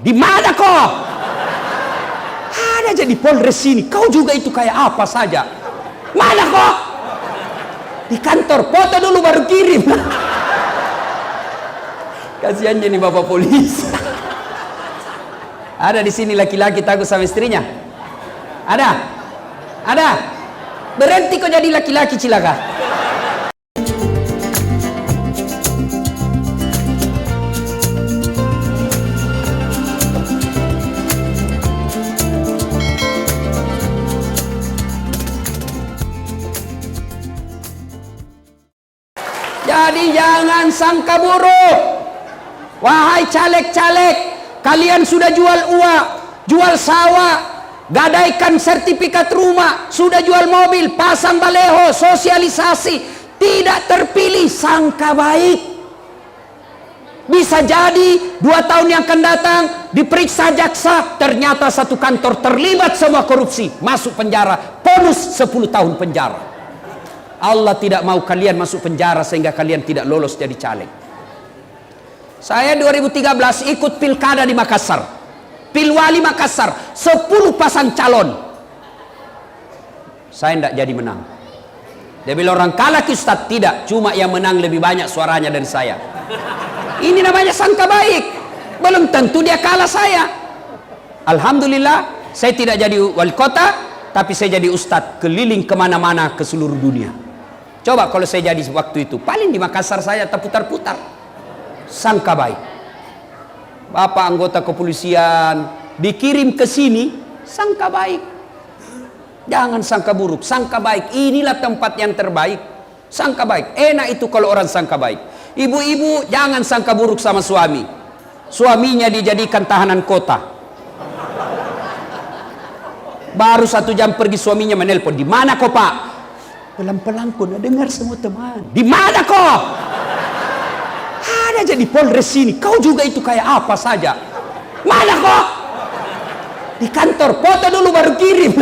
Di mana kau? Ada jadi Polres sini. Kau juga itu kayak apa saja. Mana kau? Di kantor. Foto dulu baru kirim. Kasiannya nih bapak polisi. Ada di sini laki-laki takut sama istrinya? Ada? Ada? Berhenti kau jadi laki-laki cilaka. Jadi jangan sangka buruk. Wahai caleg-caleg, kalian sudah jual uang, jual sawah, gadaikan sertifikat rumah, sudah jual mobil, pasang baleho, sosialisasi, tidak terpilih, sangka baik. Bisa jadi 2 tahun yang akan datang diperiksa jaksa, ternyata satu kantor terlibat semua korupsi, masuk penjara, bonus 10 tahun penjara. Allah tidak mau kalian masuk penjara sehingga kalian tidak lolos jadi caleg. Saya 2013 ikut pilkada di Makassar, Pilwali Makassar, 10 pasang calon. Saya tidak jadi menang. Dia bilang orang kalah Ustaz, tidak, cuma yang menang lebih banyak suaranya dari saya. Ini namanya sangka baik. Belum tentu dia kalah saya. Alhamdulillah, saya tidak jadi wali kota, tapi saya jadi ustadz keliling kemana-mana ke seluruh dunia. Coba kalau saya jadi waktu itu, paling di Makassar saya terputar-putar. Sangka baik. Bapak anggota kepolisian dikirim ke sini, sangka baik. Jangan sangka buruk, sangka baik. Inilah tempat yang terbaik. Sangka baik. Enak itu kalau orang sangka baik. Ibu-ibu jangan sangka buruk sama suami. Suaminya dijadikan tahanan kota. Baru 1 jam pergi suaminya menelpon, di mana kau Pak? Pelan-pelan kau dengar semua teman. Di mana kau? Ada jadi Polres sini. Kau juga itu kayak apa saja. Mana kau? Di kantor. Foto dulu baru kirim.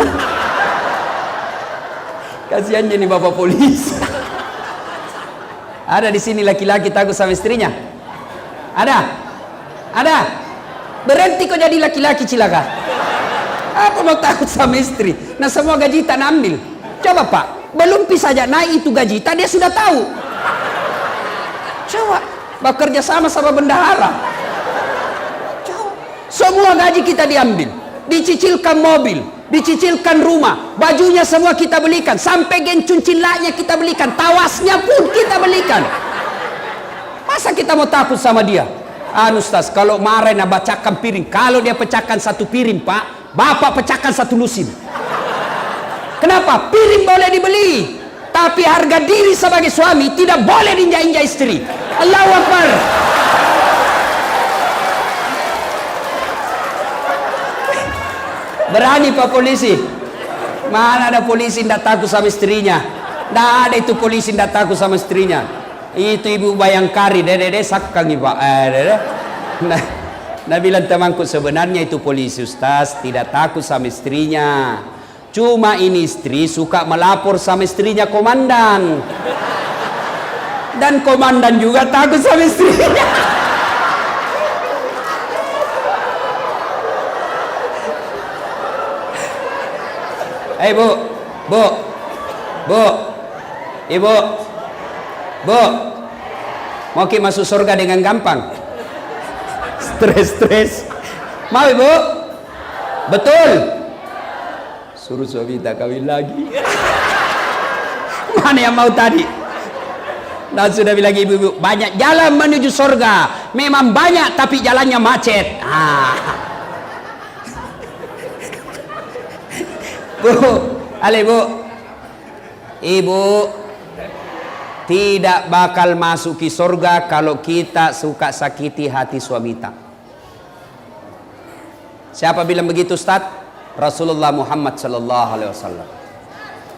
Kasiannya nih bapak polisi. Ada di sini laki-laki takut sama istrinya? Ada? Ada? Berhenti kau jadi laki-laki cilaka. Apa mau takut sama istri? Nah semua gaji tak ambil. Coba Pak, belum bisa saja naik itu gaji, dia sudah tahu. Coba bekerja sama bendahara. Coba semua gaji kita diambil, dicicilkan mobil, dicicilkan rumah, bajunya semua kita belikan, sampai gencun cilaknya kita belikan, tawasnya pun kita belikan. Masa kita mau takut sama dia? Ustaz, kalau marah nak bacakan piring, kalau dia pecahkan 1 piring Pak, Bapak pecahkan 1 lusin. Kenapa? Piring boleh dibeli, tapi harga diri sebagai suami tidak boleh diinjak-injak istri. Allahu Akbar. Berani Pak polisi? Mana ada polisi tidak takut sama istrinya? Tidak ada itu polisi tidak takut sama istrinya. Itu Ibu Bayangkari, dede sakang Pak. Nah bilang temanku, sebenarnya itu polisi Ustaz tidak takut sama istrinya. Cuma ini istri suka melapor sama istrinya komandan. Dan komandan juga takut sama istrinya. Bu, Ibu, Bu, mau ki masuk surga dengan gampang? Stres. Mau Ibu? Betul? Suruh suami tak kawin lagi. Mana yang mau tadi? Nah sudah bilang ibu-ibu, banyak jalan menuju surga. Memang banyak tapi jalannya macet. Bu, Bu, Ibu tidak bakal masuki surga kalau kita suka sakiti hati suami kita. Siapa bilang begitu Ustaz? Rasulullah Muhammad sallallahu alaihi wasallam.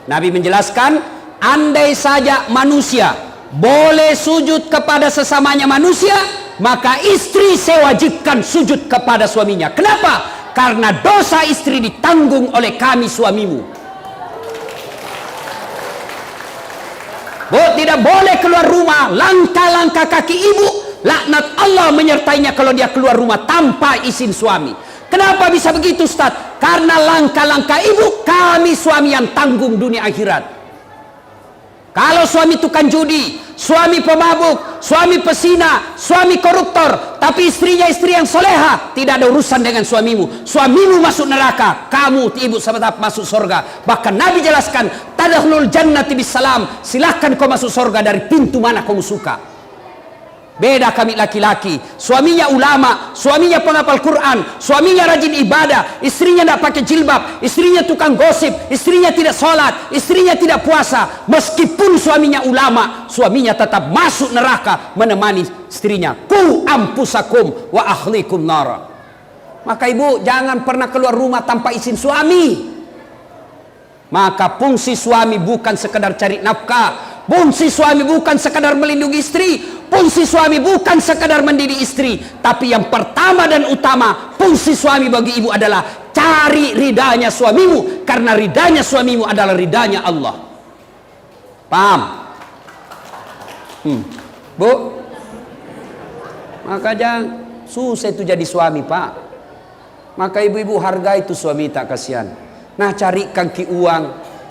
Nabi menjelaskan, andai saja manusia boleh sujud kepada sesamanya manusia, maka istri saya wajibkan sujud kepada suaminya. Kenapa? Karena dosa istri ditanggung oleh kami suamimu. Bu, tidak boleh keluar rumah, langkah-langkah kaki ibu laknat Allah menyertainya kalau dia keluar rumah tanpa izin suami. Kenapa bisa begitu, Ustaz? Karena langkah-langkah ibu, kami suami yang tanggung dunia akhirat. Kalau suami tukang judi, suami pemabuk, suami pesina, suami koruptor, tapi istrinya istri yang soleha, tidak ada urusan dengan suamimu. Suamimu masuk neraka, kamu ibu sahabat masuk surga. Bahkan Nabi jelaskan, tadkhulul jannati bisalam, silahkan kau masuk surga dari pintu mana kau suka. Beda kami laki-laki, suaminya ulama, suaminya penghafal Quran, suaminya rajin ibadah, istrinya tidak pakai jilbab, istrinya tukang gosip, istrinya tidak sholat, istrinya tidak puasa. Meskipun suaminya ulama, suaminya tetap masuk neraka menemani istrinya. Ku ampusakum wa ahlikum nara. Maka ibu jangan pernah keluar rumah tanpa izin suami. Maka fungsi suami bukan sekedar cari nafkah, fungsi suami bukan sekadar melindungi istri, fungsi suami bukan sekadar mendidik istri, tapi yang pertama dan utama fungsi suami bagi ibu adalah cari ridanya suamimu, karena ridanya suamimu adalah ridanya Allah. Paham? Bu, maka jangan susah itu jadi suami, Pak. Maka ibu-ibu hargai itu suami, tak kasihan. Nah, carikan ki uang.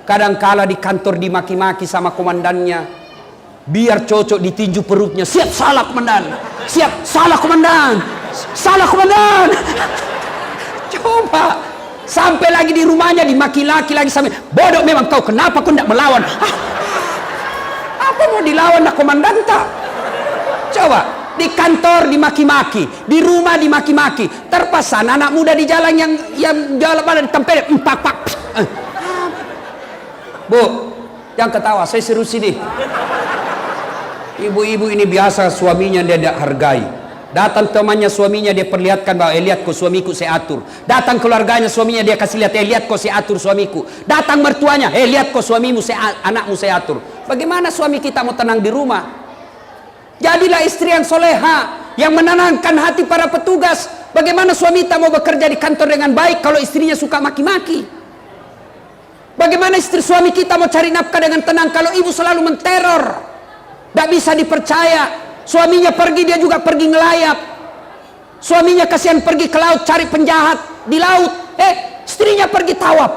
Kadangkala di kantor dimaki-maki sama komandannya, biar cocok ditinju perutnya. Siap salah komandan, siap salah komandan, salah komandan. Coba sampai lagi di rumahnya dimaki laki lagi, sampai bodoh memang kau, kenapa kau tidak melawan? Apa mau dilawan nak komandan tak? Coba di kantor dimaki-maki, di rumah dimaki-maki, terpasan anak muda di jalan yang jalan pada ditempel empak-pak. Bu, jangan ketawa, saya serius ini. Ibu-ibu ini biasa suaminya dia tidak hargai. Datang temannya suaminya dia perlihatkan bahwa lihat kok suamiku saya atur. Datang keluarganya suaminya dia kasih lihat, lihat kok saya atur suamiku. Datang mertuanya, lihat kok suamimu saya, anakmu saya atur. Bagaimana suami kita mau tenang di rumah? Jadilah istri yang soleha, yang menenangkan hati para petugas. Bagaimana suami kita mau bekerja di kantor dengan baik kalau istrinya suka maki-maki? Bagaimana istri suami kita mau cari nafkah dengan tenang kalau ibu selalu menteror? Tidak bisa dipercaya. Suaminya pergi, dia juga pergi ngelayap. Suaminya kasihan pergi ke laut cari penjahat di laut. Istrinya pergi tawaf.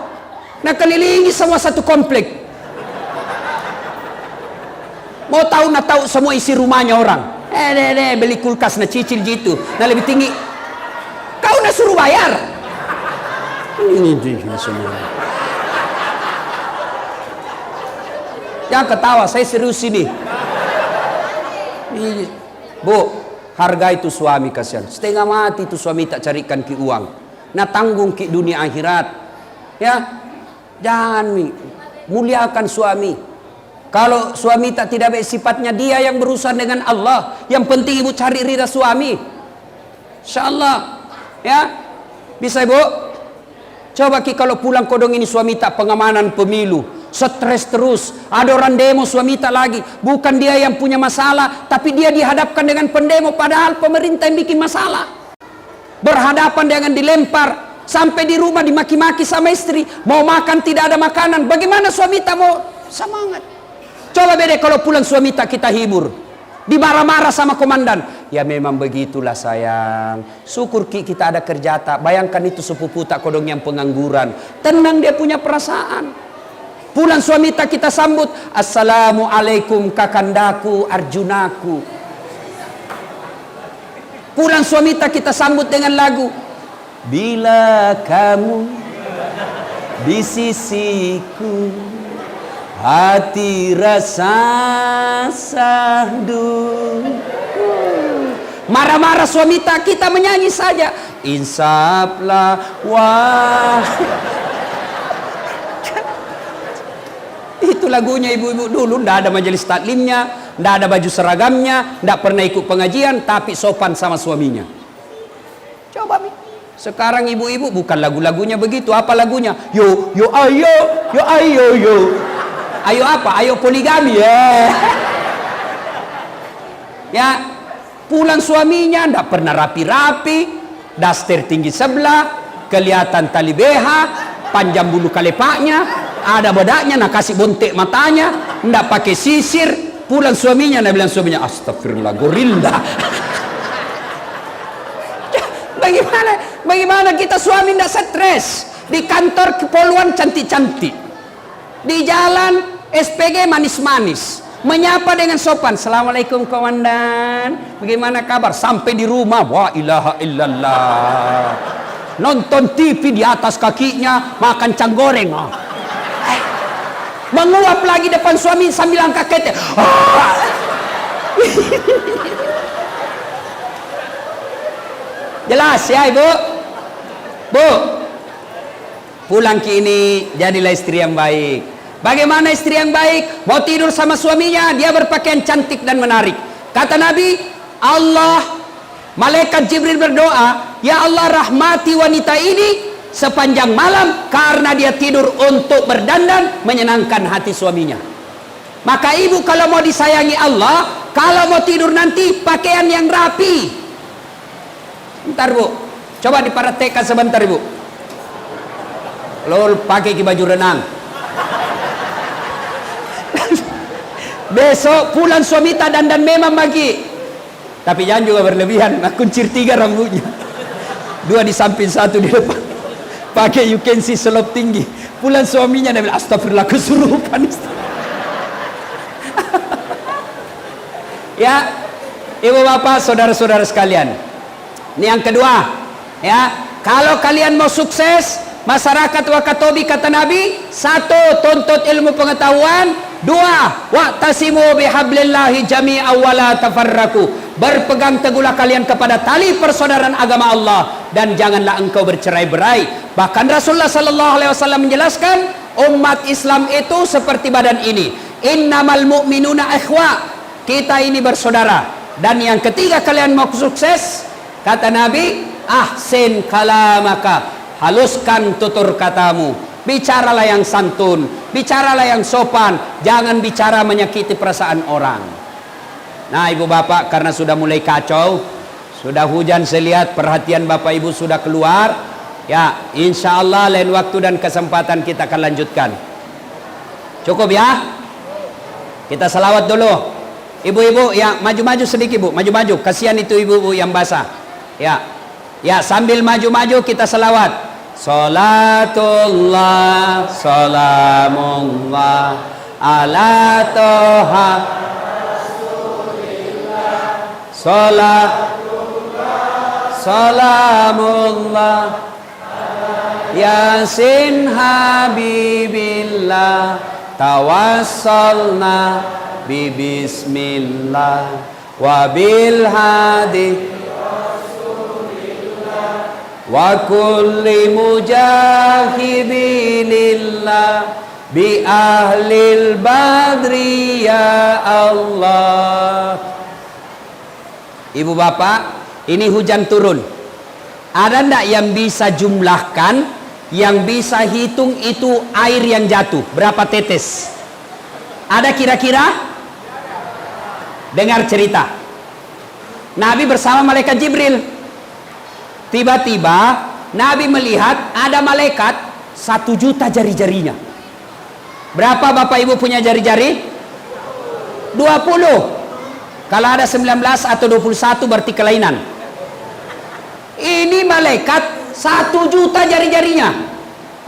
Nah, kelilingi semua satu komplek. Mau tahu semua isi rumahnya orang. Beli kulkas na cicil gitu. Nah, lebih tinggi. Kau nak suruh bayar. Ini semua. Jangan ketawa, saya serius ini. Bu, harga itu suami kasihan. Setengah mati itu suami tak carikan ki uang. Nah, tanggung ki dunia akhirat. Ya, jangan muliakan suami. Kalau suami tak tidak baik sifatnya, dia yang berurusan dengan Allah. Yang penting ibu cari ridha suami. Insyaallah, ya bisa ibu. Coba ki kalau pulang kodong ini suami tak pengamanan pemilu. Stres terus, ada orang demo suami tak lagi, bukan dia yang punya masalah, tapi dia dihadapkan dengan pendemo, padahal pemerintah yang bikin masalah. Berhadapan dengan dilempar, sampai di rumah dimaki-maki sama istri, mau makan tidak ada makanan. Bagaimana suami tak mau semangat? Coba beda kalau pulang suami tak kita hibur, dimarah-marah sama komandan. Ya memang begitulah sayang, syukur kita ada kerja tak. Bayangkan itu sepupu tak kodong yang pengangguran, tenang dia punya perasaan. Pulang suami tak kita sambut, assalamualaikum kakandaku Arjunaku. Pulang suami tak kita sambut dengan lagu, bila kamu di sisiku, hati rasa sahdu. Marah-marah suami tak kita menyanyi saja, insaflah wah. Itu lagunya ibu-ibu dulu. Tidak ada majelis taklimnya, tidak ada baju seragamnya, tidak pernah ikut pengajian, tapi sopan sama suaminya. Coba sekarang ibu-ibu bukan lagu-lagunya begitu. Apa lagunya? Yo ayo, yo ayo, yo ayo apa? Ayo poligami ya. Ya, pulang suaminya tidak pernah rapi-rapi, daster tinggi sebelah, kelihatan tali BH, panjang bulu kalepaknya, ada bedaknya, nak kasih bontek matanya, ndak pakai sisir. Pulang suaminya, nak bilang suaminya, astagfirullah, gorilla. bagaimana kita suami tidak stres? Di kantor kepoluan cantik-cantik, di jalan SPG manis-manis, menyapa dengan sopan, assalamualaikum komandan, bagaimana kabar? Sampai di rumah, wa ilaha illallah, nonton TV di atas kakinya, makan canggoreng, menguap lagi depan suami sambil angkat kete. Jelas ya ibu? Bu, pulang ke ini jadilah istri yang baik. Bagaimana istri yang baik? Mau tidur sama suaminya, dia berpakaian cantik dan menarik. Kata Nabi, malaikat Jibril berdoa, ya Allah rahmati wanita ini sepanjang malam karena dia tidur untuk berdandan menyenangkan hati suaminya. Maka ibu kalau mau disayangi Allah, kalau mau tidur nanti pakaian yang rapi. Bentar bu, coba dipraktekkan sebentar ibu. Lo pakai baju renang. Besok pulang suami tak dandan memang bagi. Tapi jangan juga berlebihan. Kuncir 3 rambutnya, 2 di samping, 1 di depan. Pakai you can see selop tinggi. Pulang suaminya dia bilang astagfirullah kesurupan. Ya, ibu bapak, saudara-saudara sekalian. Ini yang kedua, ya. Kalau kalian mau sukses, masyarakat Wakatobi kata Nabi, 1, tuntut ilmu pengetahuan, 2, wa'tasimu bihablillahi jami'an wa la tafarraku. Berpegang teguhlah kalian kepada tali persaudaraan agama Allah dan janganlah engkau bercerai-berai. Bahkan Rasulullah sallallahu alaihi wasallam menjelaskan, umat Islam itu seperti badan ini. Innamal mu'minuna ikhwa. Kita ini bersaudara. Dan yang ketiga, kalian mau sukses, kata Nabi, ahsin kalamaka, haluskan tutur katamu, bicaralah yang santun, bicaralah yang sopan, jangan bicara menyakiti perasaan orang. Nah ibu bapak, karena sudah mulai kacau, sudah hujan, saya lihat perhatian bapak ibu sudah keluar, ya insya Allah lain waktu dan kesempatan kita akan lanjutkan. Cukup ya, kita salawat dulu. Ibu-ibu ya maju-maju sedikit bu, maju-maju, kasihan itu ibu-ibu yang basah. Ya, ya sambil maju-maju kita selawat. Salatullah, salamullah, ala toha, salamullah, yasin habibillah, tawassalna bibismillah, wabil hadi wa kulli mujahidinillah bi ahlil badri ya Allah. Ibu bapak, ini hujan turun. Ada ndak yang bisa jumlahkan, yang bisa hitung itu air yang jatuh berapa tetes? Ada kira-kira? Dengar cerita. Nabi bersama malaikat Jibril. Tiba-tiba Nabi melihat ada malaikat 1 juta jari-jarinya. Berapa bapak ibu punya jari-jari? 20. Kalau ada 19 atau 21 berarti kelainan. Ini malaikat 1 juta jari-jarinya.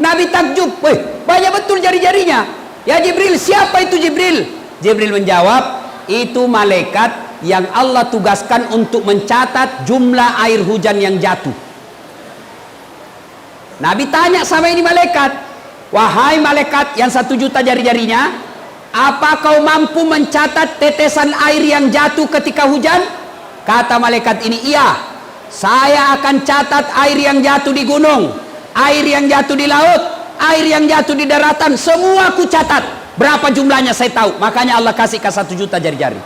Nabi takjub, weh banyak betul jari-jarinya. Ya Jibril, siapa itu Jibril? Jibril menjawab, itu malaikat yang Allah tugaskan untuk mencatat jumlah air hujan yang jatuh. Nabi tanya sama ini malaikat, wahai malaikat yang 1 juta jari-jarinya, apa kau mampu mencatat tetesan air yang jatuh ketika hujan? Kata malaikat ini, iya, saya akan catat air yang jatuh di gunung, air yang jatuh di laut, air yang jatuh di daratan, semua aku catat. Berapa jumlahnya saya tahu, makanya Allah kasih ke 1 juta jari-jari.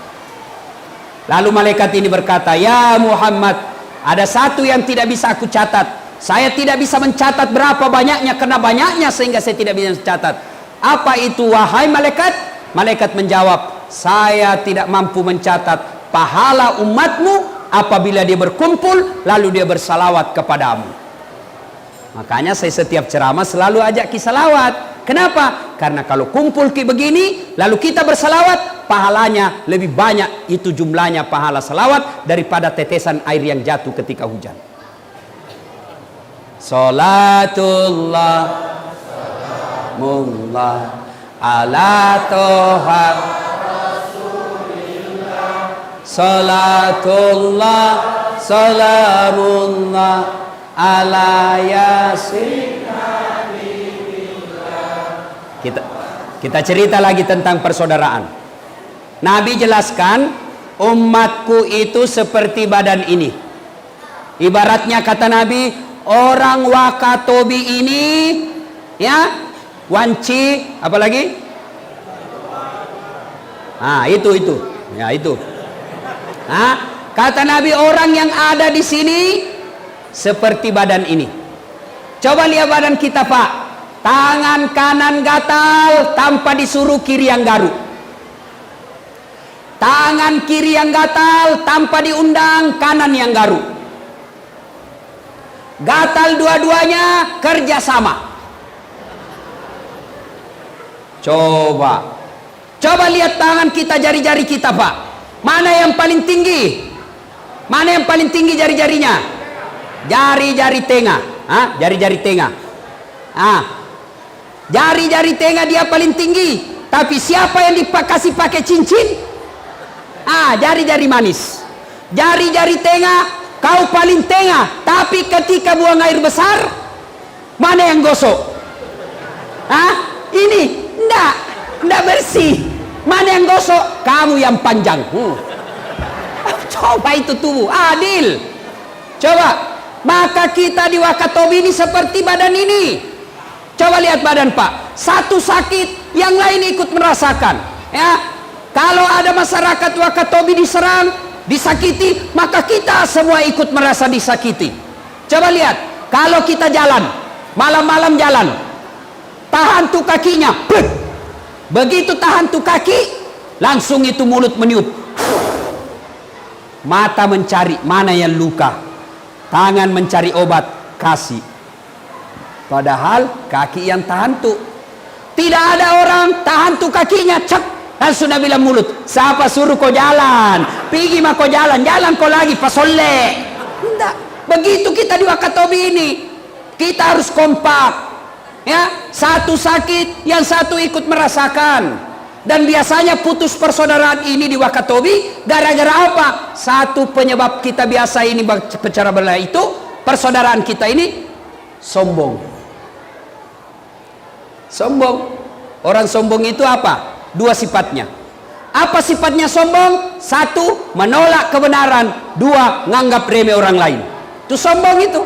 Lalu malaikat ini berkata, ya Muhammad, ada satu yang tidak bisa aku catat. Saya tidak bisa mencatat berapa banyaknya, karena banyaknya sehingga saya tidak bisa mencatat. Apa itu wahai malaikat? Malaikat menjawab, saya tidak mampu mencatat pahala umatmu apabila dia berkumpul lalu dia bersalawat kepadamu. Makanya saya setiap ceramah selalu ajak salawat. Kenapa? Karena kalau kumpul kayak begini lalu kita bersalawat, pahalanya lebih banyak, itu jumlahnya pahala salawat daripada tetesan air yang jatuh ketika hujan. Salatullah mullah ala toha salatullah salamullah ala yasin. Kita cerita lagi tentang persaudaraan. Nabi jelaskan, umatku itu seperti badan ini. Ibaratnya kata Nabi, orang Wakatobi ini, ya, wanci, apa lagi? Itu, ya itu. Kata Nabi, orang yang ada di sini seperti badan ini. Coba lihat badan kita, Pak. Tangan kanan gatal tanpa disuruh kiri yang garuk. Tangan kiri yang gatal tanpa diundang kanan yang garuk. Gatal dua-duanya kerja sama. Coba lihat tangan kita, jari-jari kita, Pak. Mana yang paling tinggi? Mana yang paling tinggi jari-jarinya? Jari-jari tengah. Jari-jari tengah. Jari-jari tengah dia paling tinggi. Tapi siapa yang dikasih pakai cincin? Jari-jari manis. Jari-jari tengah, kau paling tengah. Tapi ketika buang air besar, mana yang gosok? Ini enggak bersih. Mana yang gosok? Kamu yang panjang. Coba itu tubuh adil. Coba. Maka kita di Wakatobi ini seperti badan ini. Coba lihat badan, Pak. Satu sakit, yang lain ikut merasakan. Ya, kalau ada masyarakat Wakatobi diserang, disakiti, maka kita semua ikut merasa disakiti. Coba lihat, kalau kita jalan, malam-malam jalan, tahan tuh kakinya, begitu tahan tuh kaki, langsung itu mulut meniup, mata mencari mana yang luka, tangan mencari obat, kasih. Padahal kaki yang tahan tuh. Tidak ada orang tahan tuh kakinya, cek, langsung Nabi bilang mulut, siapa suruh kau jalan? Pergi mah kau jalan, jalan kau lagi pasole. Enggak. Begitu kita di Wakatobi ini, kita harus kompak. Ya, satu sakit, yang satu ikut merasakan. Dan biasanya putus persaudaraan ini di Wakatobi gara-gara apa? Satu penyebab kita biasa ini bicara belah itu, persaudaraan kita ini sombong. Sombong. Orang sombong itu apa? Dua sifatnya. Apa sifatnya sombong? Satu, menolak kebenaran. Dua, nganggap remeh orang lain. Itu sombong itu.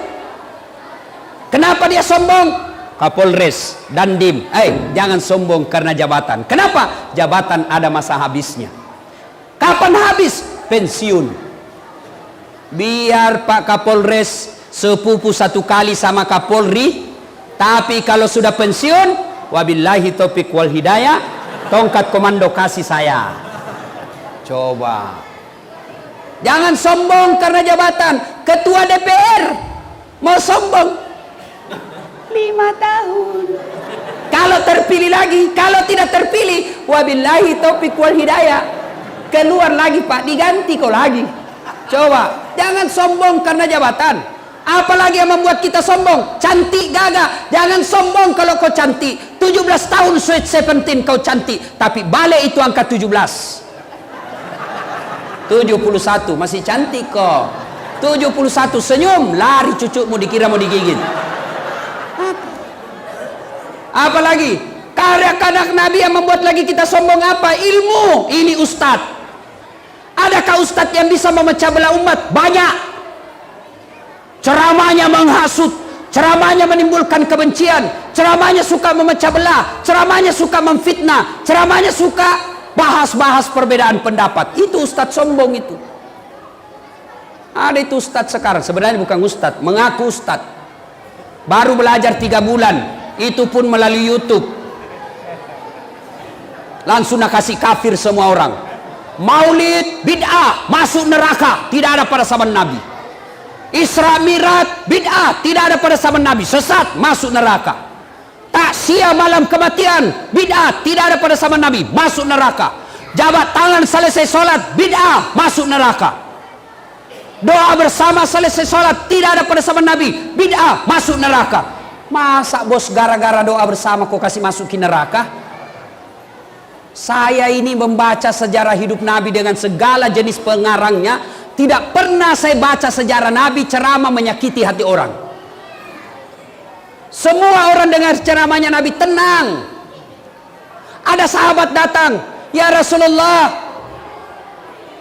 Kenapa dia sombong? Kapolres, Dandim, jangan sombong karena jabatan. Kenapa? Jabatan ada masa habisnya. Kapan habis? Pensiun. Biar Pak Kapolres sepupu satu kali sama Kapolri, tapi kalau sudah pensiun, wabillahi taufiq wal hidayah, tongkat komando kasih saya. Coba. Jangan sombong karena jabatan. Ketua DPR mau sombong 5 tahun. Kalau terpilih lagi, kalau tidak terpilih, wabillahi taufiq wal hidayah, keluar lagi Pak, diganti kau lagi. Coba, jangan sombong karena jabatan. Apalagi yang membuat kita sombong? Cantik gagah. Jangan sombong kalau kau cantik. 17 tahun sweet 17 kau cantik, tapi balik itu angka 17. 71 masih cantik kok. 71 senyum, lari cucukmu dikira mau digigit. Apalagi karya kanak Nabi yang membuat lagi kita sombong apa? Ilmu. Ini ustadz. Adakah ustadz yang bisa memecah belah umat? Banyak. Ceramahnya menghasut, ceramahnya menimbulkan kebencian, ceramahnya suka memecah belah, ceramahnya suka memfitnah, ceramahnya suka bahas-bahas perbedaan pendapat. Itu ustadz sombong itu. Ada itu ustadz sekarang, sebenarnya bukan ustadz, mengaku ustadz. Baru belajar 3 bulan, itu pun melalui YouTube. Langsung nak kasih kafir semua orang. Maulid bid'ah, masuk neraka, tidak ada pada zaman Nabi. Isra Mi'raj bid'ah, tidak ada pada zaman Nabi, sesat, masuk neraka. Takziah malam kematian bid'ah, tidak ada pada zaman Nabi, masuk neraka. Jabat tangan selesai sholat bid'ah, masuk neraka. Doa bersama selesai sholat tidak ada pada zaman Nabi. Bid'ah, masuk neraka. Masa bos gara-gara doa bersama kok kasih masukin neraka? Saya ini membaca sejarah hidup Nabi dengan segala jenis pengarangnya. Tidak pernah saya baca sejarah Nabi ceramah menyakiti hati orang. Semua orang dengar ceramahnya Nabi tenang. Ada sahabat datang, ya Rasulullah,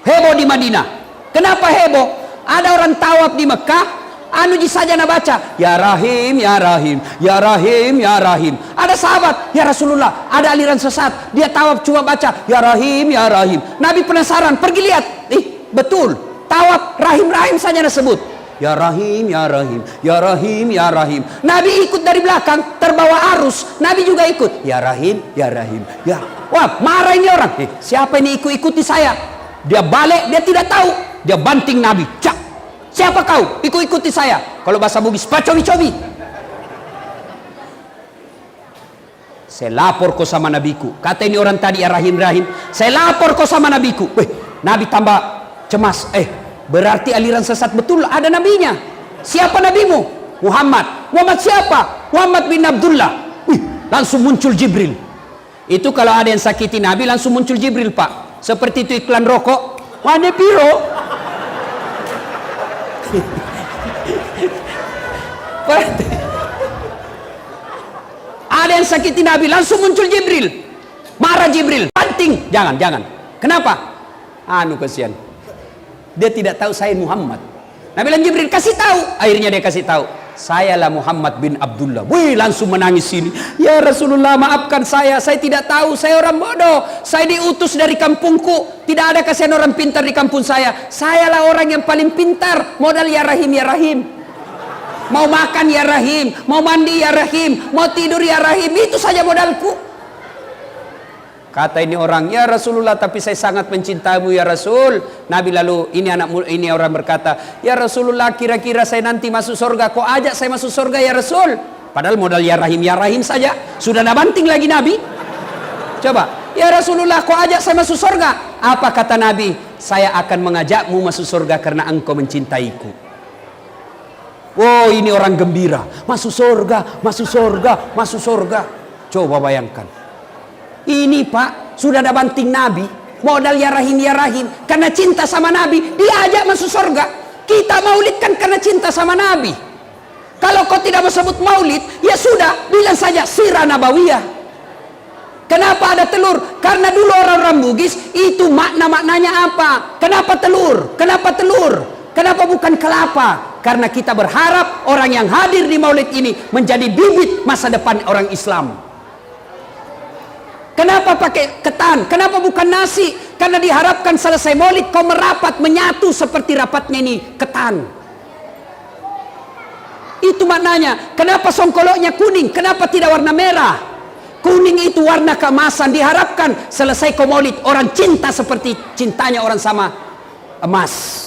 heboh di Madinah. Kenapa heboh? Ada orang tawaf di Mekah, anuji saja nak baca, ya Rahim, ya Rahim, ya Rahim, ya Rahim. Ada sahabat, ya Rasulullah, ada aliran sesat, dia tawaf cuma baca, ya Rahim, ya Rahim. Nabi penasaran, pergi lihat, betul, tawaf Rahim, Rahim saja disebut. Ya Rahim, ya Rahim, ya Rahim, ya Rahim. Nabi ikut dari belakang, terbawa arus. Nabi juga ikut. Ya Rahim, ya Rahim, ya. Wah, marah ini orang. Siapa ini ikut-ikuti saya? Dia balik, dia tidak tahu. Dia banting Nabi. Cak. Siapa kau? Ikut-ikuti saya. Kalau bahasa Bugis, pacobi-cobi. Saya lapor kau sama nabiku. Kata ini orang tadi ya Rahim, Rahim. Saya lapor kau sama nabiku. Nabi tambah cemas. Berarti aliran sesat betul ada nabinya. Siapa nabimu? Muhammad. Muhammad siapa? Muhammad bin Abdullah. Langsung muncul Jibril. Itu kalau ada yang sakiti Nabi langsung muncul Jibril, Pak. Seperti itu iklan rokok. Mana piro? Ada yang sakiti Nabi langsung muncul Jibril. Marah Jibril. Banting. Jangan. Kenapa? Kasihan. Dia tidak tahu saya Muhammad. Nabi bilang Jibril kasih tahu. Akhirnya dia kasih tahu. Sayalah Muhammad bin Abdullah. Wih, langsung menangis sini. Ya Rasulullah, maafkan saya tidak tahu, saya orang bodoh. Saya diutus dari kampungku. Tidak ada kasihan orang pintar di kampung saya. Sayalah orang yang paling pintar. Modal ya Rahim, ya Rahim. Mau makan ya Rahim, mau mandi ya Rahim, mau tidur ya Rahim. Itu saja modalku. Kata ini orang, ya Rasulullah, tapi saya sangat mencintaimu ya Rasul. Nabi lalu, ini orang berkata, ya Rasulullah, kira-kira saya nanti masuk surga, kok ajak saya masuk surga ya Rasul? Padahal modal ya Rahim saja. Sudah nak banting lagi Nabi. Coba, ya Rasulullah, kok ajak saya masuk surga? Apa kata Nabi? Saya akan mengajakmu masuk surga karena engkau mencintaiku. Wow, ini orang gembira. Masuk surga, masuk surga, masuk surga. Coba bayangkan. Ini Pak, sudah ada banting Nabi. Modal ya Rahim. Karena cinta sama Nabi, diajak masuk surga. Kita maulid kan karena cinta sama Nabi. Kalau kau tidak mau sebut maulid, ya sudah, bilang saja sirah nabawiyah. Kenapa ada telur? Karena dulu orang-orang Bugis, itu maknanya apa? Kenapa telur? Kenapa telur? Kenapa bukan kelapa? Karena kita berharap orang yang hadir di maulid ini menjadi bibit masa depan orang Islam. Kenapa pakai ketan? Kenapa bukan nasi? Karena diharapkan selesai maulid kau merapat, menyatu seperti rapatnya ini ketan. Itu maknanya. Kenapa songkoloknya kuning? Kenapa tidak warna merah? Kuning itu warna keemasan. Diharapkan selesai kau maulid orang cinta seperti cintanya orang sama emas.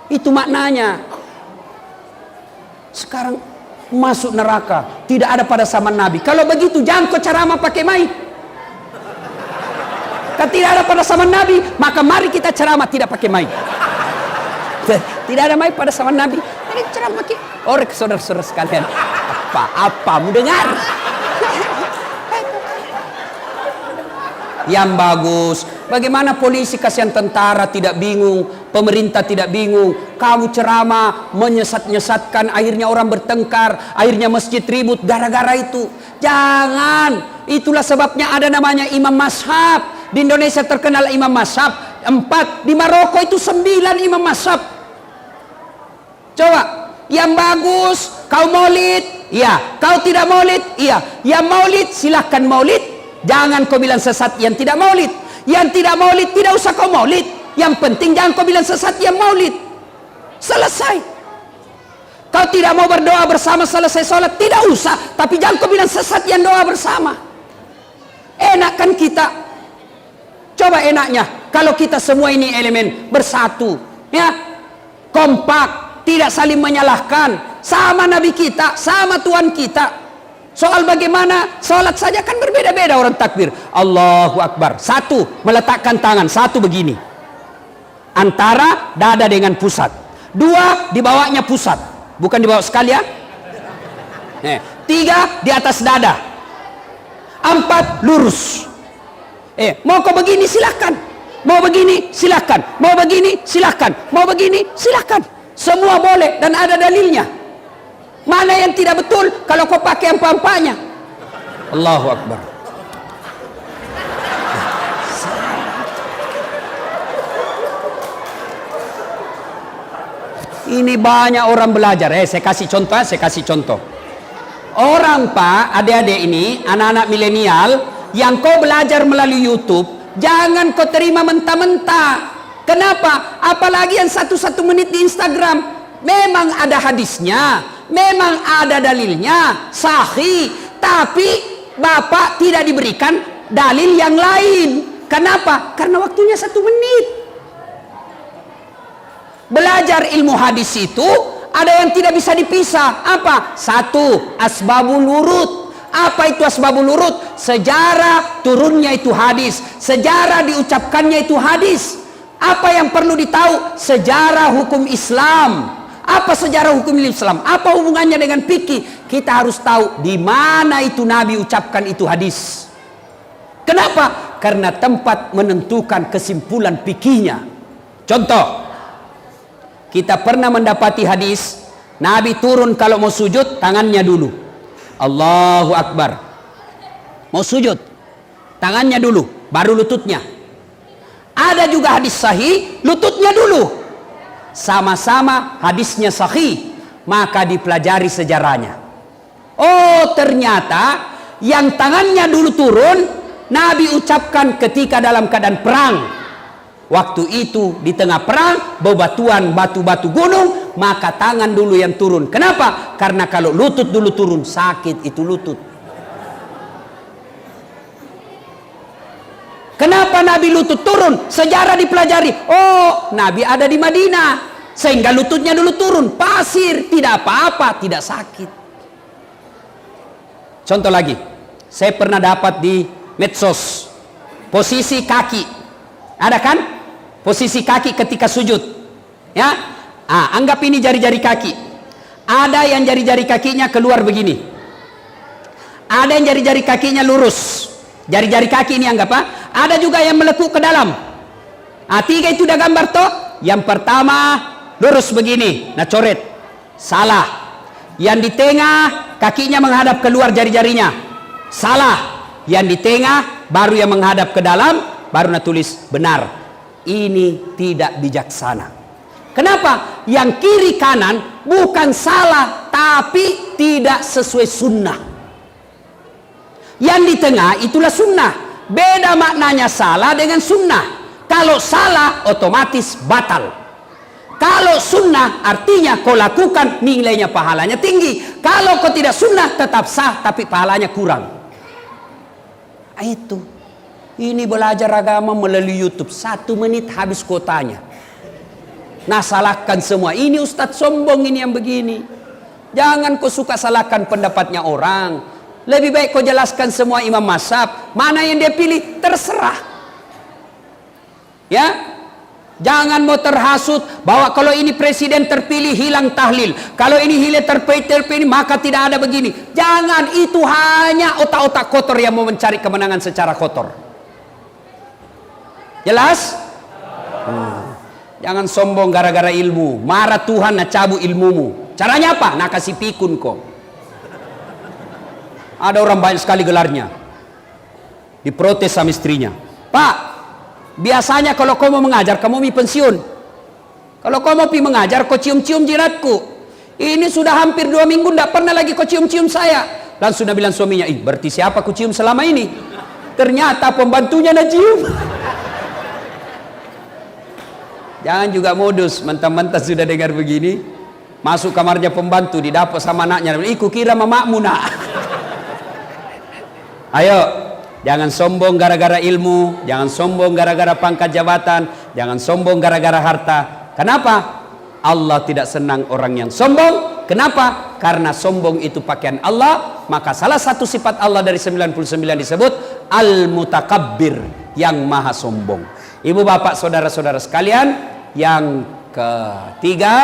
Itu maknanya. Sekarang masuk neraka. Tidak ada pada zaman Nabi. Kalau begitu jangan kau ceramah pakai mic. Tidak ada pada zaman Nabi, maka mari kita ceramah tidak pakai mic. Tidak ada mic pada zaman Nabi, mari ceramah pakai. Saudara-saudara sekalian, apa mau dengar? Yang bagus. Bagaimana polisi kasihan tentara tidak bingung, pemerintah tidak bingung. Kamu ceramah menyesat-nyesatkan, akhirnya orang bertengkar, akhirnya masjid ribut gara-gara itu. Jangan. Itulah sebabnya ada namanya imam mazhab. Di Indonesia terkenal imam mazhab 4, di Maroko itu 9 imam mazhab. Coba, yang bagus kau maulid, iya. Kau tidak maulid, iya. Yang maulid silahkan maulid. Jangan kau bilang sesat yang tidak maulid. Yang tidak maulid tidak usah kau maulid. Yang penting jangan kau bilang sesat yang maulid. Selesai. Kau tidak mau berdoa bersama selesai sholat, tidak usah. Tapi jangan kau bilang sesat yang doa bersama. Enak kan kita? Coba enaknya kalau kita semua ini elemen bersatu, ya, kompak, tidak saling menyalahkan, sama Nabi kita, sama Tuhan kita. Soal bagaimana sholat saja kan berbeda-beda orang takbir. Allahu Akbar. Satu meletakkan tangan, satu begini antara dada dengan pusat. 2 di bawahnya pusat, bukan di bawah sekali ya. 3 di atas dada. 4 lurus. Mau kau begini silahkan, mau begini silahkan, mau begini silahkan, mau begini silahkan. Semua boleh dan ada dalilnya. Mana yang tidak betul kalau kau pakai yang pampanya? Allahu Akbar. Ini banyak orang belajar. Saya kasih contoh. Orang Pak, adik-adik ini, anak-anak milenial, yang kau belajar melalui YouTube, jangan kau terima mentah-mentah. Kenapa? Apalagi yang 1 menit di Instagram. Memang ada hadisnya, memang ada dalilnya, sahih. Tapi Bapak tidak diberikan dalil yang lain. Kenapa? Karena waktunya 1 menit. Belajar ilmu hadis itu ada yang tidak bisa dipisah. Apa? 1, asbabul wurud. Apa itu asbabul wurud? Sejarah turunnya itu hadis, sejarah diucapkannya itu hadis. Apa yang perlu ditahu? Sejarah hukum Islam. Apa sejarah hukum Islam? Apa hubungannya dengan fikih? Kita harus tahu di mana itu Nabi ucapkan itu hadis. Kenapa? Karena tempat menentukan kesimpulan fikihnya. Contoh, kita pernah mendapati hadis Nabi turun kalau mau sujud tangannya dulu. Allahu Akbar. Mau sujud tangannya dulu, baru lututnya. Ada juga hadis sahih lututnya dulu. Sama-sama hadisnya sahih, maka dipelajari sejarahnya. Oh, ternyata yang tangannya dulu turun Nabi ucapkan ketika dalam keadaan perang. Waktu itu di tengah perang, bebatuan batu-batu gunung, maka tangan dulu yang turun. Kenapa? Karena kalau lutut dulu turun, sakit itu lutut. Kenapa Nabi lutut turun? Sejarah dipelajari. Oh, Nabi ada di Madinah, sehingga lututnya dulu turun. Pasir, tidak apa-apa, tidak sakit. Contoh lagi, saya pernah dapat di medsos posisi kaki. Ada kan? Posisi kaki ketika sujud, ya. Anggap ini jari-jari kaki. Ada yang jari-jari kakinya keluar begini. Ada yang jari-jari kakinya lurus. Jari-jari kaki ini anggap ada juga yang melekuk ke dalam. 3 itu udah gambar toh. Yang pertama lurus begini, nah coret. Salah. Yang di tengah kakinya menghadap keluar jari-jarinya. Salah. Yang di tengah baru yang menghadap ke dalam, baru nah tulis benar. Ini tidak bijaksana. Kenapa? Yang kiri kanan bukan salah, tapi tidak sesuai sunnah. Yang di tengah itulah sunnah. Beda maknanya salah dengan sunnah. Kalau salah otomatis batal. Kalau sunnah artinya kau lakukan, nilainya pahalanya tinggi. Kalau kau tidak sunnah tetap sah, tapi pahalanya kurang. Itu. Ini belajar agama melalui YouTube 1 menit habis kuotanya. Nah, salahkan semua. Ini ustadz sombong ini yang begini. Jangan kau suka salahkan pendapatnya orang. Lebih baik kau jelaskan semua imam mazhab. Mana yang dia pilih terserah. Ya, jangan mau terhasut bahwa kalau ini presiden terpilih hilang tahlil. Kalau ini hilang terpilih maka tidak ada begini. Jangan, itu hanya otak-otak kotor yang mau mencari kemenangan secara kotor. Jelas? Jangan sombong gara-gara ilmu. Marah Tuhan nak cabut ilmumu. Caranya apa? Nak kasih pikun kok. Ada orang banyak sekali gelarnya. Diprotes sama istrinya. Pak, biasanya kalau kau mau mengajar, kamu mau pensiun. Kalau kau mau pergi mengajar, kau cium-cium jiratku. Ini sudah hampir 2 minggu, tidak pernah lagi kau cium-cium saya. Langsung dia bilang suaminya, berarti siapa kau cium selama ini? Ternyata pembantunya nak cium. Jangan juga modus, mentah-mentah sudah dengar begini, masuk kamarnya pembantu, didapat sama anaknya, ku kira mamakmu nak. Ayo, jangan sombong gara-gara ilmu, jangan sombong gara-gara pangkat jabatan, jangan sombong gara-gara harta. Kenapa? Allah tidak senang orang yang sombong. Kenapa? Karena sombong itu pakaian Allah. Maka salah satu sifat Allah dari 99 disebut Al-Mutakabbir, yang maha sombong. Ibu bapak saudara-saudara sekalian yang Ketiga,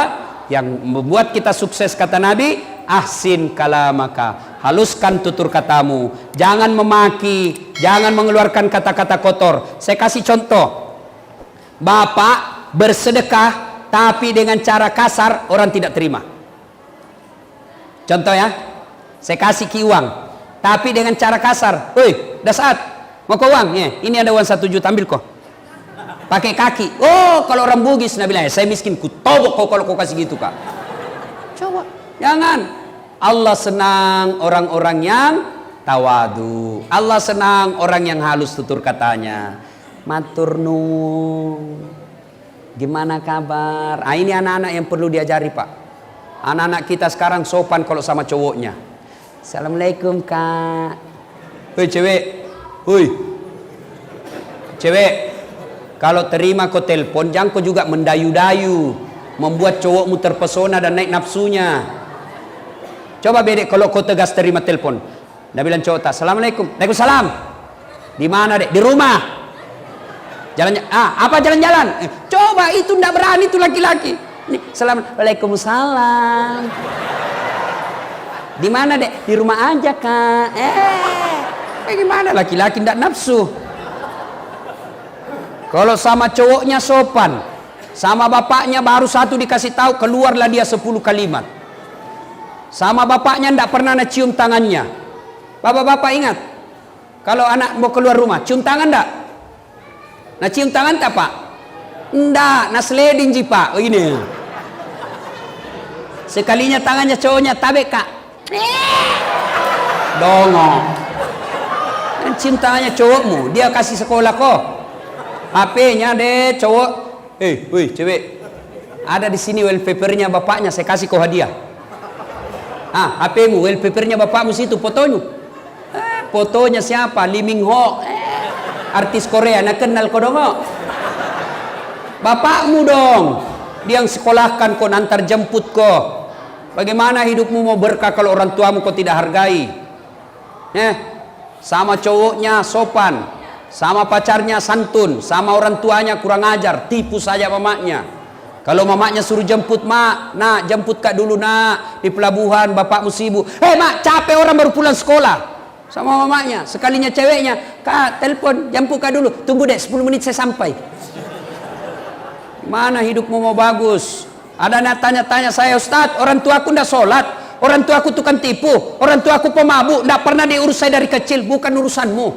yang membuat kita sukses kata Nabi, ahsin kalamaka, haluskan tutur katamu, jangan memaki, jangan mengeluarkan kata-kata kotor. Saya kasih contoh, bapak bersedekah tapi dengan cara kasar, orang tidak terima. Contoh ya, saya kasih ki uang tapi dengan cara kasar, woi dasar mau kau uang ya, ini ada uang 1 juta, ambil kok, pakai kaki. Oh, kalau orang Bugis Nabi bilang, saya miskin, ku tobok kau kalau kau kasih gitu kak. Coba, jangan. Allah senang orang-orang yang tawadu. Allah senang orang yang halus tutur katanya. Matur nuwun, gimana kabar? Ah, ini anak-anak yang perlu diajari pak. Anak-anak kita sekarang sopan kalau sama cowoknya. Assalamualaikum kak. Hei cewek, hei cewek, kalau terima kau telepon, jangan kau juga mendayu-dayu, membuat cowokmu terpesona dan naik nafsunya. Coba bedek kalau kau tegas terima telepon. Dia bilang cowok tak, assalamualaikum, waalaikumsalam. Di mana dek? Di rumah. Jalan, apa jalan-jalan? Coba itu ndak berani itu laki-laki. Waalaikumsalam. Di mana dek? Di rumah aja kak. Gimana laki-laki ndak nafsu? Kalau sama cowoknya sopan, sama bapaknya baru satu dikasih tahu, keluarlah dia 10 kalimat. Sama bapaknya ndak pernah nak cium tangannya. Bapak-bapak ingat, kalau anak mau keluar rumah, cium tangan ndak? Nah cium tangan tak pak? Ndak, nah sliding ji pak. Oh, ini. Sekalinya tangannya cowoknya tabek kak. Dongong. Dan cium tangannya cowokmu, dia kasih sekolah kok. HP-nya deh cowok. Woi cewek, ada di sini wallpapernya bapaknya, saya kasih kau hadiah. HP-mu, wallpapernya bapakmu situ, fotonya. Fotonya siapa? Lee Min Ho, artis Korea, nak kenal kau dong? Bapakmu dong, dia yang sekolahkan kau, nantar jemput kau. Bagaimana hidupmu mau berkah kalau orang tuamu kau tidak hargai? Sama cowoknya sopan, sama pacarnya santun, sama orang tuanya kurang ajar, tipu saja mamanya. Kalau mamanya suruh jemput, mak, nak jemput kak dulu nak di pelabuhan, bapakmu sibuk. Mak, capek orang baru pulang sekolah. Sama mamanya, sekalinya ceweknya, kak telepon, jemput kak dulu, tunggu deh 10 menit saya sampai. Mana hidupmu mau bagus? Ada nak tanya-tanya saya, Ustadz, orang tuaku ndak sholat, orang tuaku tukang tipu, orang tuaku pemabuk, ndak pernah diurus saya dari kecil. Bukan urusanmu.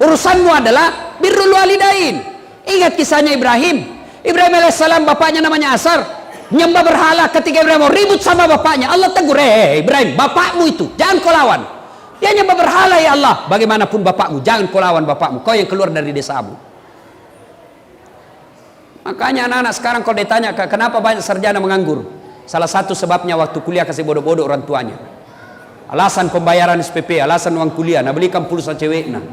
Urusanmu adalah birrul walidain. Ingat kisahnya Ibrahim. Ibrahim alaihissalam bapaknya namanya Asar, nyembah berhala. Ketika Ibrahim mau ribut sama bapaknya, Allah tegur, Ibrahim, bapakmu itu jangan kau lawan. Dia nyembah berhala, ya Allah, bagaimanapun bapakmu, jangan kau lawan bapakmu, kau yang keluar dari desamu. Makanya anak-anak sekarang kalau ditanya kenapa banyak sarjana menganggur, salah satu sebabnya waktu kuliah kasih bodoh-bodoh orang tuanya. Alasan pembayaran SPP, alasan uang kuliah, nah belikan pulsa cewek, nah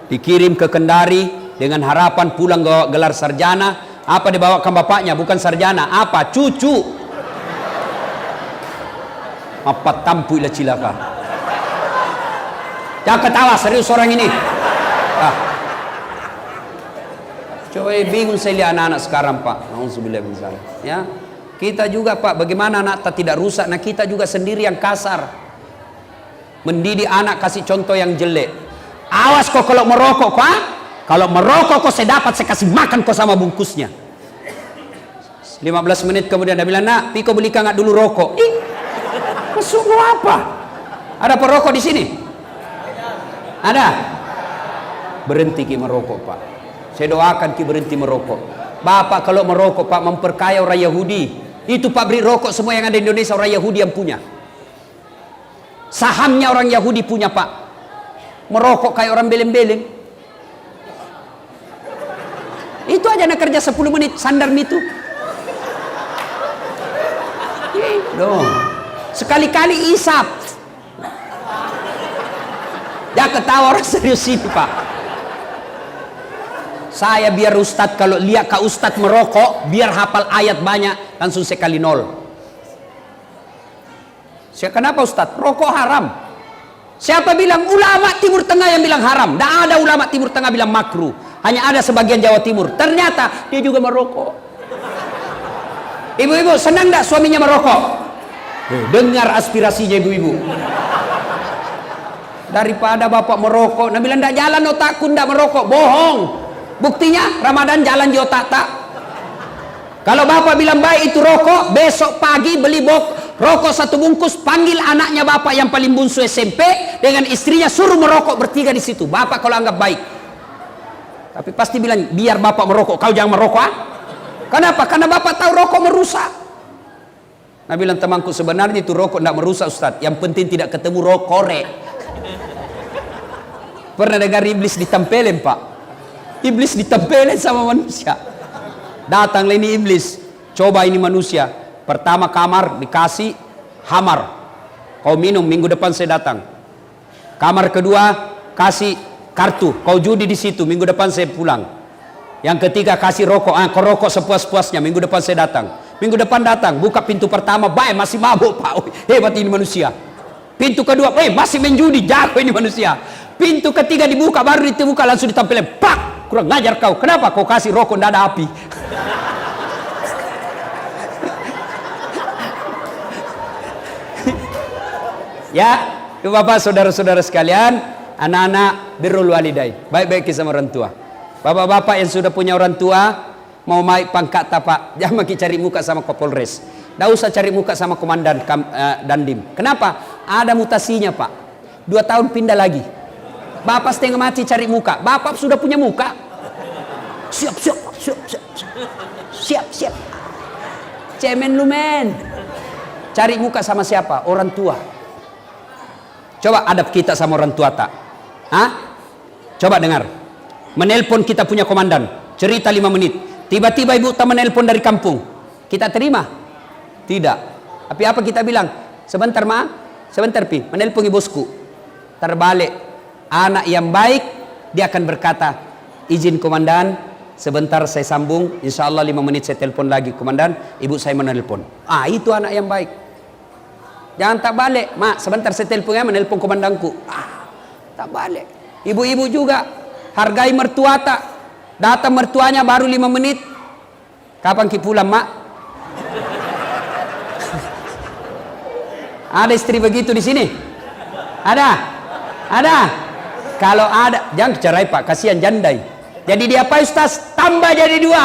dikirim ke Kendari dengan harapan pulang gelar sarjana. Apa dibawakan bapaknya? Bukan sarjana, apa? Cucu. Apa tampu ila cilaka. Jangan ketawa, serius orang ini. Coba bingung saya lihat anak-anak sekarang pak. Nauzubillah min zalik. Ya, kita juga pak, bagaimana anak tak tidak rusak? Nah kita juga sendiri yang kasar. Mendidik anak kasih contoh yang jelek. Awas kok kalau merokok pak. Kalau merokok kok saya dapat, saya kasih makan kok sama bungkusnya. 15 menit kemudian dia bilang, nak, Piko belikan nggak dulu rokok. Masuk apa? Ada perokok di sini? Ada? Berhenti ki merokok pak. Saya doakan ki berhenti merokok. Bapak kalau merokok pak memperkaya orang Yahudi. Itu pabrik rokok semua yang ada di Indonesia orang Yahudi yang punya. Sahamnya orang Yahudi punya pak. Merokok kayak orang beleng-beleng. Itu aja nak kerja 10 menit sandar itu. Dong. Sekali-kali isap. Ya ketawa orang serius ini pak. Saya biar ustadz kalau lihat kak ustadz merokok, biar hafal ayat banyak, langsung saya kali 0. Saya kenapa ustadz? Rokok haram. Siapa bilang? Ulama Timur Tengah yang bilang haram. Tidak ada ulama Timur Tengah bilang makruh. hanya ada sebagian Jawa Timur. Ternyata dia juga merokok. Ibu-ibu senang nggak suaminya merokok? Dengar aspirasinya ibu-ibu. Daripada bapak merokok, Nabi bilang nggak jalan otakku nggak merokok, bohong. Buktinya Ramadan jalan di otak tak. Kalau bapak bilang baik itu rokok, besok pagi beli rokok 1 bungkus, panggil anaknya bapak yang paling bungsu SMP dengan istrinya, suruh merokok bertiga di situ. Bapak kalau anggap baik. Tapi pasti bilang biar bapak merokok, kau jangan merokok. Ah? Kenapa? Karena bapak tahu rokok merusak. Nabi bilang temanku sebenarnya itu rokok tidak merusak Ustaz. Yang penting tidak ketemu rokok korek. Pernah dengar iblis ditempelin pak? Iblis ditempelin sama manusia. Datanglah ini iblis, coba ini manusia. Pertama kamar dikasih hamar, kau minum, minggu depan saya datang. Kamar kedua kasih kartu, kau judi di situ, minggu depan saya pulang. Yang ketiga kasih rokok, kau rokok sepuas-puasnya, minggu depan saya datang. Minggu depan datang, buka pintu pertama, baik masih mabuk pak, hebat ini manusia. Pintu kedua, masih main judi, jago ini manusia. Pintu ketiga dibuka, baru dibuka langsung ditampilin, pak, kurang ngajar kau. Kenapa kau kasih rokok tidak ada api? Ya, bapak saudara-saudara sekalian, anak-anak birrul walidain, baik-baik sama orang tua. Bapak-bapak yang sudah punya orang tua, mau naik pangkat pak, jangan cari muka sama Kapolres, tidak usah cari muka sama komandan Dandim. Kenapa? Ada mutasinya pak, 2 tahun pindah lagi. Bapak setengah mati cari muka, bapak sudah punya muka. Siap. Cemen lumen. Cari muka sama siapa? Orang tua. Coba adab kita sama orang tua tak? Hah? Coba dengar. Menelpon kita punya komandan, cerita 5 menit. Tiba-tiba ibu tak menelpon dari kampung. Kita terima? Tidak. Tapi apa kita bilang? Sebentar ma, sebentar pi, menelpon bosku. Terbalik. Anak yang baik, dia akan berkata, izin komandan, sebentar saya sambung, insya Allah 5 menit saya telepon lagi komandan, ibu saya menelpon. Itu anak yang baik. Jangan tak balik, mak sebentar saya telepon ya, menelpon komandanku. Tak balik. Ibu-ibu juga hargai mertua tak. Datang mertuanya baru 5 menit. Kapan ki pulang mak? Ada istri begitu di sini? Ada? Ada? Kalau ada, jangan cerai pak, kasihan jandai. Jadi dia apa Ustaz? Tambah jadi 2.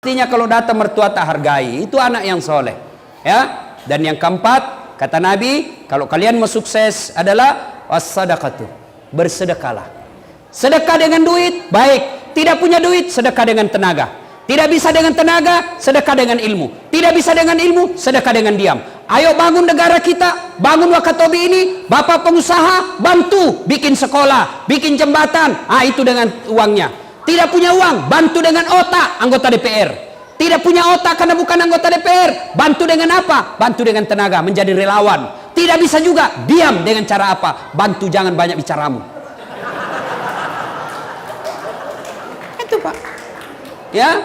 Artinya kalau datang mertua tak hargai, itu anak yang soleh. Ya. Dan yang keempat, kata Nabi, kalau kalian mau sukses adalah was-sadaqatu, bersedekahlah. Sedekah dengan duit, baik. Tidak punya duit, sedekah dengan tenaga. Tidak bisa dengan tenaga, sedekah dengan ilmu. Tidak bisa dengan ilmu, sedekah dengan diam. Ayo bangun negara kita, bangun Wakatobi ini, bapak pengusaha, bantu bikin sekolah, bikin jembatan. Itu dengan uangnya. Tidak punya uang, bantu dengan otak, anggota DPR. Tidak punya otak karena bukan anggota DPR, bantu dengan apa? Bantu dengan tenaga, menjadi relawan. Tidak bisa juga, diam dengan cara apa? Bantu, jangan banyak bicaramu. Itu pak. Ya,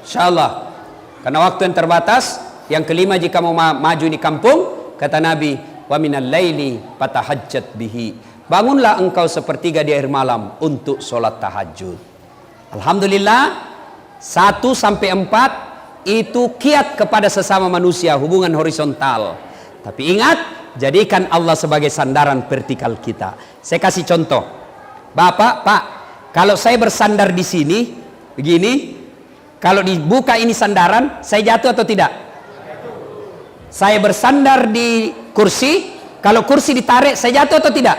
insyaallah. Karena waktu yang terbatas. Yang kelima, jika mau maju di kampung, kata Nabi, wa minal laili fatahajjat bihi. Bangunlah engkau sepertiga di akhir malam untuk sholat tahajud. Alhamdulillah. 1 sampai 4 itu kiat kepada sesama manusia, hubungan horizontal. Tapi ingat, jadikan Allah sebagai sandaran vertikal kita. Saya kasih contoh. Bapak, pak, kalau saya bersandar di sini begini, kalau dibuka ini sandaran, saya jatuh atau tidak? Saya bersandar di kursi, kalau kursi ditarik, saya jatuh atau tidak?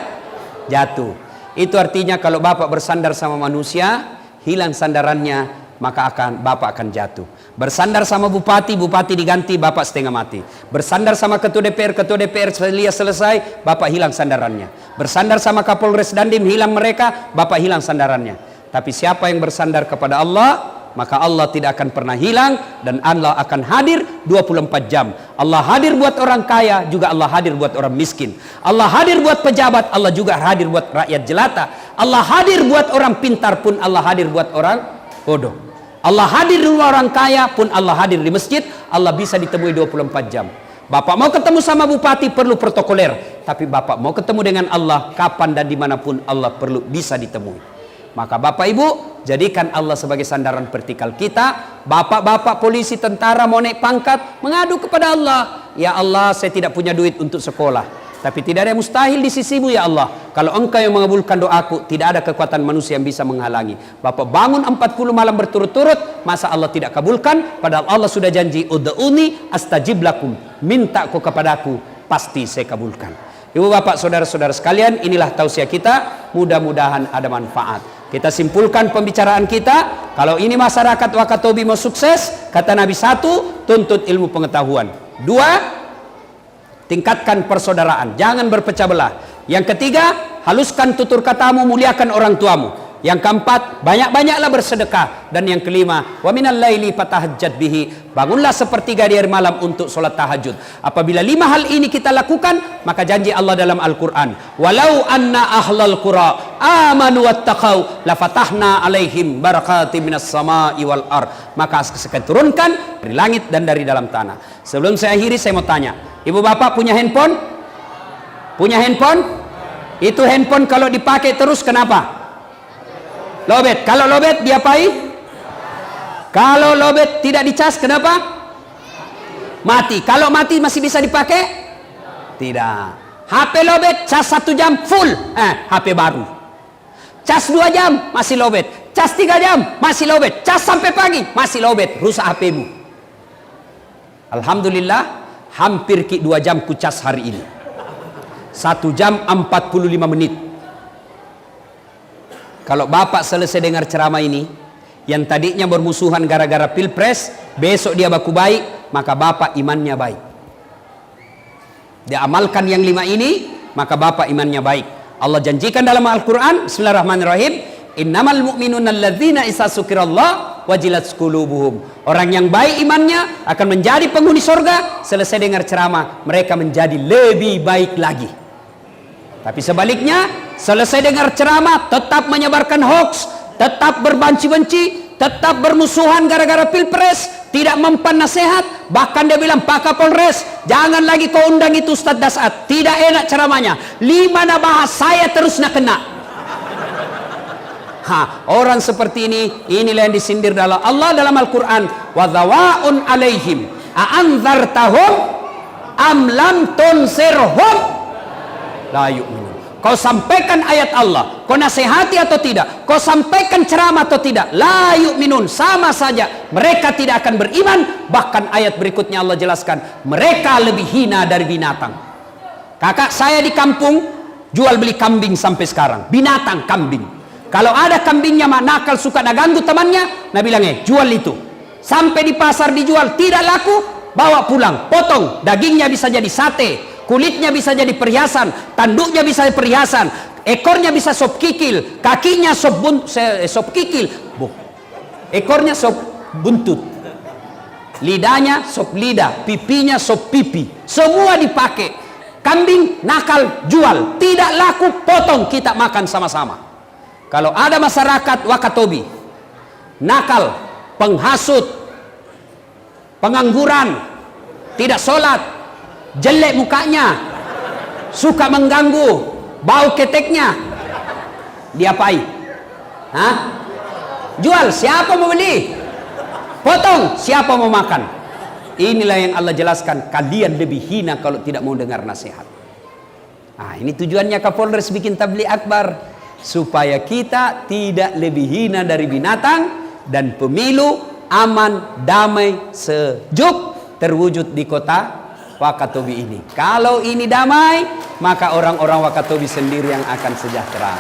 Jatuh. Itu artinya kalau bapak bersandar sama manusia, hilang sandarannya, maka bapak akan jatuh. Bersandar sama bupati, bupati diganti, bapak setengah mati. Bersandar sama ketua DPR selesai, bapak hilang sandarannya. Bersandar sama Kapolres Dandim, hilang mereka, bapak hilang sandarannya. Tapi siapa yang bersandar kepada Allah, maka Allah tidak akan pernah hilang, dan Allah akan hadir 24 jam. Allah hadir buat orang kaya, juga Allah hadir buat orang miskin. Allah hadir buat pejabat, Allah juga hadir buat rakyat jelata. Allah hadir buat orang pintar pun Allah hadir buat orang bodoh. Allah hadir di rumah orang kaya pun Allah hadir di masjid. Allah bisa ditemui 24 jam. Bapak mau ketemu sama bupati perlu protokoler, tapi bapak mau ketemu dengan Allah kapan dan dimanapun Allah perlu bisa ditemui. Maka Bapak Ibu, jadikan Allah sebagai sandaran vertikal kita. Bapak-bapak polisi, tentara mau naik pangkat, mengadu kepada Allah. Ya Allah, saya tidak punya duit untuk sekolah, tapi tidak ada yang mustahil di sisimu ya Allah. Kalau engkau yang mengabulkan doaku, tidak ada kekuatan manusia yang bisa menghalangi. Bapak bangun 40 malam berturut-turut, masa Allah tidak kabulkan? Padahal Allah sudah janji, ud'uni astajib lakum, minta kau kepadaku, pasti saya kabulkan. Ibu bapak saudara-saudara sekalian, inilah tausiah kita, mudah-mudahan ada manfaat. Kita simpulkan pembicaraan kita. Kalau ini masyarakat Wakatobi mau sukses, kata Nabi, 1, tuntut ilmu pengetahuan. 2, tingkatkan persaudaraan, jangan berpecah belah. Yang ketiga, haluskan tutur katamu, muliakan orang tuamu. Yang keempat, banyak-banyaklah bersedekah. Dan yang kelima, wa minal laili fatahajjad bihi, bangunlah sepertiga di hari malam untuk solat tahajud. Apabila 5 hal ini kita lakukan, maka janji Allah dalam Al-Quran, walau anna ahlal qura amanu wattaqau lafatahna alaihim barakati minas sama'i wal ar, maka saya turunkan dari langit dan dari dalam tanah. Sebelum saya akhiri, saya mau tanya, ibu bapak punya handphone? Punya handphone? Itu handphone kalau dipakai terus kenapa? Lobet. Kalau lobet diapain? Kalau lobet tidak dicas kenapa? Mati. Kalau mati masih bisa dipakai? Tidak. HP lobet, cas 1 jam full, HP baru. Cas 2 jam masih lobet, cas 3 jam masih lobet, cas sampai pagi masih lobet, rusak HP-mu. Alhamdulillah, hampir 2 jam ku cas hari ini. 1 jam 45 menit. Kalau bapak selesai dengar ceramah ini, yang tadinya bermusuhan gara-gara pilpres, besok dia baku baik, maka bapak imannya baik. Dia amalkan yang 5 ini, maka bapak imannya baik. Allah janjikan dalam Al-Quran, bismillahirrahmanirrahim, innamal mu'minuna alladzina isa sukirallah wajilat qulubuhum. Orang yang baik imannya akan menjadi penghuni surga. Selesai dengar ceramah, mereka menjadi lebih baik lagi. Tapi sebaliknya, selesai dengar ceramah tetap menyebarkan hoax, tetap berbenci-benci, tetap bermusuhan gara-gara pilpres, tidak mempan nasihat. Bahkan dia bilang, Pak Kapolres, jangan lagi kau undang itu Ustaz Dasat, tidak enak ceramahnya, 5 na bahas saya terus nak kena. Orang seperti inilah yang disindir dalam Allah dalam Al-Quran, wa dhawaun alaihim a'anzartahum am lam tunsirhum la yu'minun. Kau sampaikan ayat Allah, kau nasihati atau tidak, kau sampaikan ceramah atau tidak, la yu'minun, sama saja mereka tidak akan beriman. Bahkan ayat berikutnya Allah jelaskan, mereka lebih hina dari binatang. Kakak saya di kampung jual beli kambing sampai sekarang, binatang kambing. Kalau ada kambingnya nakal suka ganggu temannya, nah bilang jual itu. Sampai di pasar dijual tidak laku, bawa pulang, potong, dagingnya bisa jadi sate, kulitnya bisa jadi perhiasan, tanduknya bisa perhiasan, ekornya bisa sop kikil, kakinya sop kikil, ekornya sop buntut, lidahnya sop lidah, pipinya sop pipi, semua dipakai. Kambing nakal jual, tidak laku potong, kita makan sama-sama. Kalau ada masyarakat Wakatobi nakal, penghasut, pengangguran, tidak sholat, jelek mukanya, suka mengganggu, bau keteknya, diapain? Jual, siapa mau beli? Potong, siapa mau makan? Inilah yang Allah jelaskan, kalian lebih hina kalau tidak mau dengar nasihat. Ini tujuannya Kapolres bikin tabligh akbar, supaya kita tidak lebih hina dari binatang, dan pemilu aman, damai, sejuk terwujud di kota Wakatobi ini. Kalau ini damai, maka orang-orang Wakatobi sendiri yang akan sejahtera.